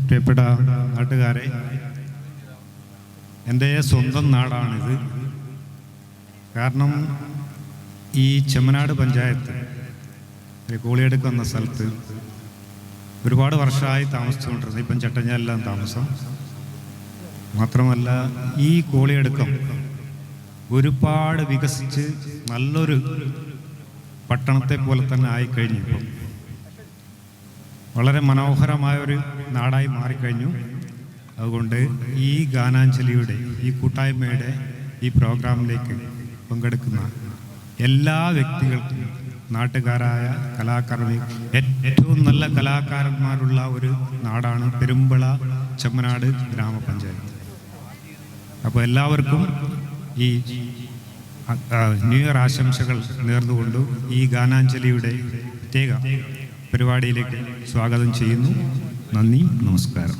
പ്രിയപ്പെട്ട നാട്ടുകാരെ, എൻ്റെ സ്വന്തം നാടാണിത്. കാരണം ഈ ചെമ്മനാട് പഞ്ചായത്ത് കോളിയടുക്ക് എന്ന സ്ഥലത്ത് ഒരുപാട് വർഷമായി താമസിച്ചുകൊണ്ടിരുന്നത്. ഇപ്പം ചട്ടഞ്ഞാലെല്ലാം താമസം. മാത്രമല്ല, ഈ കോളിയടുക്കം ഒരുപാട് വികസിച്ച് നല്ലൊരു പട്ടണത്തെ പോലെ തന്നെ ആയിക്കഴിഞ്ഞു. ഇപ്പം വളരെ മനോഹരമായൊരു നാടായി മാറിക്കഴിഞ്ഞു. അതുകൊണ്ട് ഈ ഗാനാഞ്ജലിയുടെ, ഈ കൂട്ടായ്മയുടെ ഈ പ്രോഗ്രാമിലേക്ക് പങ്കെടുക്കുന്ന എല്ലാ വ്യക്തികൾക്കും, നാട്ടുകാരായ കലാകാരന്മാർ, ഏറ്റവും നല്ല കലാകാരന്മാരുള്ള ഒരു നാടാണ് പെരുമ്പള ചെമ്മനാട് ഗ്രാമപഞ്ചായത്ത്. അപ്പോൾ എല്ലാവർക്കും ഈ ന്യൂ ഇയർ ആശംസകൾ നേർന്നുകൊണ്ട് ഈ ഗാനാഞ്ജലിയുടെ പ്രത്യേക പരിപാടിയിലേക്ക് സ്വാഗതം ചെയ്യുന്നു. നന്ദി, നമസ്കാരം.